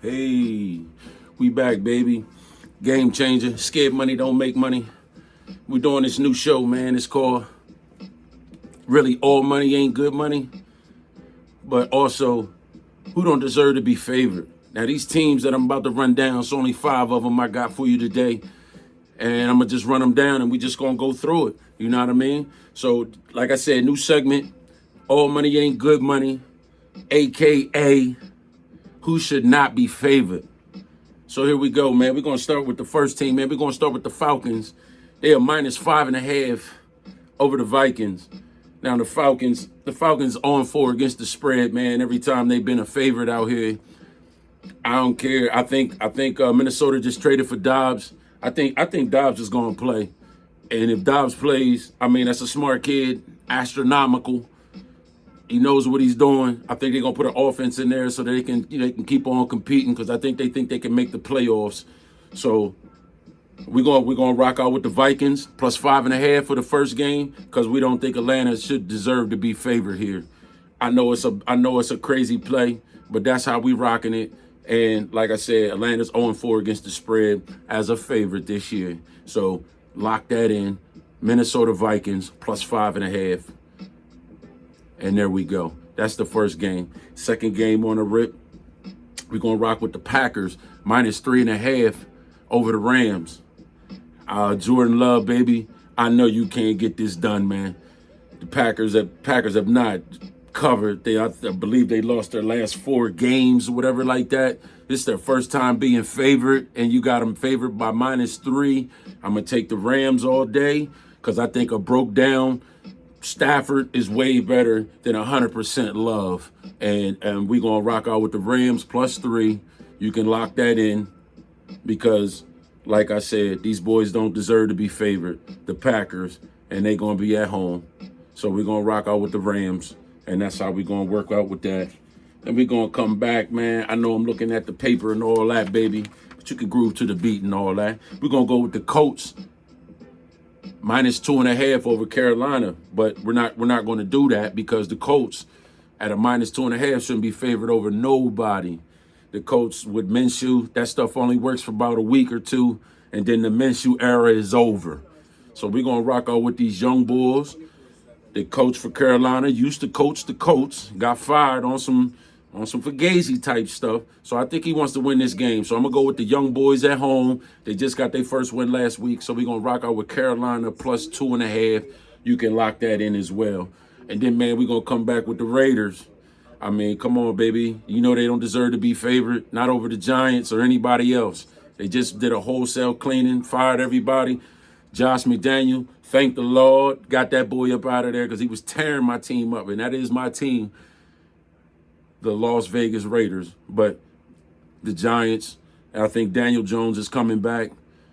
Hey, we back, baby. Game changer. Scared money don't make money. We're doing this new show, man. It's called Really All Money Ain't Good Money, but also Who Don't Deserve to Be Favored. Now, these teams that I'm about to run down, it's only 5 of them I got for you today. And I'm going to just run them down and we just going to go through it. You know what I mean? So, like I said, new segment, All Money Ain't Good Money, a.k.a. Who Should Not Be Favored. So here we go, man. We're going to start with the first team, man. We're going to start with the Falcons. They are -5.5 over the Vikings. Now, the Falcons 0-4 against the spread, man. Every time they've been a favorite out here. I don't care. I think Minnesota just traded for Dobbs. I think Dobbs is going to play. And if Dobbs plays, I mean, that's a smart kid, astronomical. He knows what he's doing. I think they're gonna put an offense in there so that they can keep on competing because I think they can make the playoffs. So we're gonna rock out with the Vikings +5.5 for the first game because we don't think Atlanta should deserve to be favored here. I know it's a crazy play, but that's how we rocking it. And like I said, Atlanta's 0-4 against the spread as a favorite this year. So lock that in. Minnesota Vikings +5.5. And there we go. That's the first game. Second game on the rip, we're going to rock with the Packers -3.5 over the Rams. Jordan Love, baby, I know you can't get this done, man. The Packers have not covered. I believe they lost their last 4 games or whatever like that. This is their first time being favored, and you got them favored by -3. I'm going to take the Rams all day because I think a broke down Stafford is way better than 100% Love. And we're going to rock out with the Rams +3. You can lock that in because, like I said, these boys don't deserve to be favored, the Packers, and they're going to be at home. So we're going to rock out with the Rams, and that's how we're going to work out with that. Then we're going to come back, man. I know I'm looking at the paper and all that, baby, but you can groove to the beat and all that. We're going to go with the Colts -2.5 over Carolina, but we're not going to do that because the Colts at a -2.5 shouldn't be favored over nobody. The Colts with Minshew, that stuff only works for about a week or two, and then the Minshew era is over. So we're gonna rock out with these young bulls. The coach for Carolina used to coach the Colts, got fired on some Fugazi type stuff. So I think he wants to win this game. So I'm gonna go with the young boys at home. They just got their first win last week. So we're gonna rock out with Carolina +2.5. You can lock that in as well. And then, man, we're gonna come back with the Raiders. I mean, come on, baby. You know they don't deserve to be favored, not over the Giants or anybody else. They just did a wholesale cleaning, fired everybody. Josh McDaniel, thank the Lord, got that boy up out of there because he was tearing my team up. And that is my team, the Las Vegas Raiders. But the Giants, I think Daniel Jones is coming back.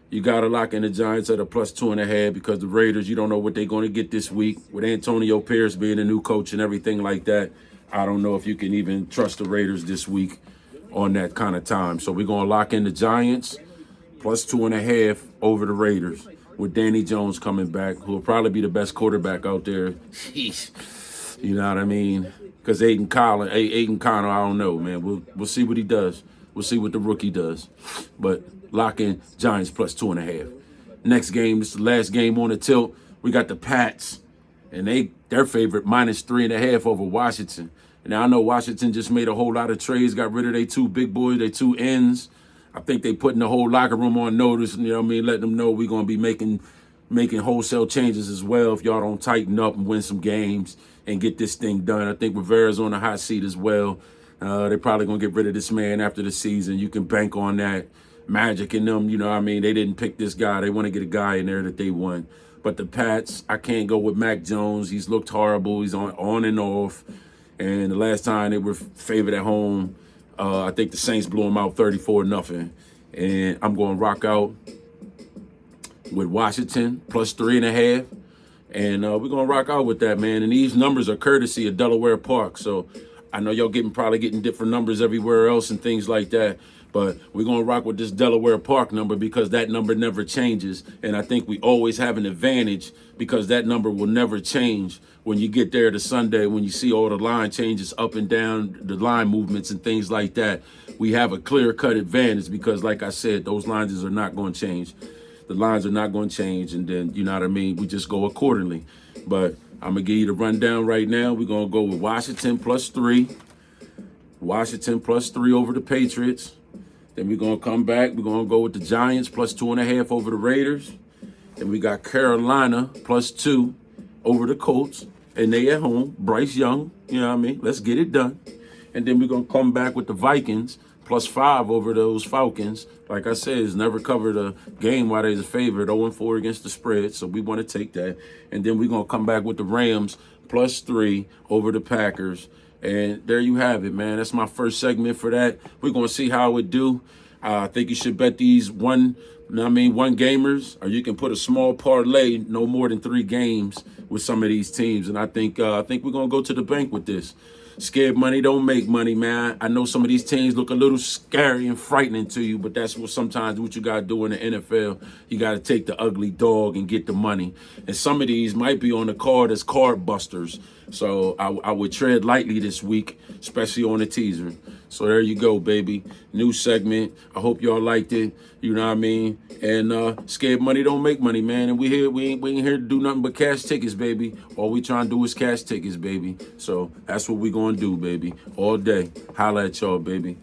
You got to lock in the Giants at a +2.5 because the Raiders, you don't know what they're going to get this week. With Antonio Pierce being a new coach and everything like that, I don't know if you can even trust the Raiders this week on that kind of time. So we're going to lock in the Giants +2.5 over the Raiders with Danny Jones coming back, who will probably be the best quarterback out there. You know what I mean? Because Aiden Connor, I don't know, man. We'll see what he does. We'll see what the rookie does. But lock in Giants +2.5. Next game, this is the last game on the tilt. We got the Pats, and their favorite -3.5 over Washington. Now, I know Washington just made a whole lot of trades, got rid of their 2 big boys, their 2 ends. I think they putting the whole locker room on notice, you know what I mean, letting them know we're going to be making wholesale changes as well if y'all don't tighten up and win some games and get this thing done. I think Rivera's on the hot seat as well. They're probably going to get rid of this man after the season. You can bank on that. Magic in them, you know what I mean, they didn't pick this guy. They want to get a guy in there that they want. But the Pats, I can't go with Mac Jones. He's looked horrible. He's on and off. And the last time they were favored at home, I think the Saints blew them out 34-0. And I'm going to rock out with Washington +3.5. And we're going to rock out with that, man. And these numbers are courtesy of Delaware Park. So I know y'all probably getting different numbers everywhere else and things like that. But we're going to rock with this Delaware Park number because that number never changes. And I think we always have an advantage because that number will never change when you get there to Sunday, when you see all the line changes up and down, the line movements and things like that. We have a clear-cut advantage because, like I said, those lines are not going to change. The lines are not going to change. And then, you know what I mean? We just go accordingly. But I'm going to give you the rundown right now. We're going to go with Washington +3. Washington +3 over the Patriots. Then we're going to come back. We're going to go with the Giants +2.5 over the Raiders. Then we got Carolina +2 over the Colts. And they at home. Bryce Young, you know what I mean? Let's get it done. And then we're going to come back with the Vikings +5 over those Falcons. Like I said, it's never covered a game while they're a favorite, 0-4 against the spread. So we want to take that. And then we're going to come back with the Rams +3 over the Packers. And there you have it, man. That's my first segment for that. We're going to see how it do. I think you should bet these one gamers, or you can put a small parlay, no more than 3 games with some of these teams. And I think we're going to go to the bank with this. Scared money don't make money, man. I know some of these teams look a little scary and frightening to you, but that's sometimes what you got to do in the NFL. You got to take the ugly dog and get the money. And some of these might be on the card as card busters. So I would tread lightly this week, especially on the teaser. So there you go, baby. New segment. I hope y'all liked it. You know what I mean? And scared money don't make money, man. And we ain't here to do nothing but cash tickets, baby. All we trying to do is cash tickets, baby. So that's what we gonna do, baby. All day. Holla at y'all, baby.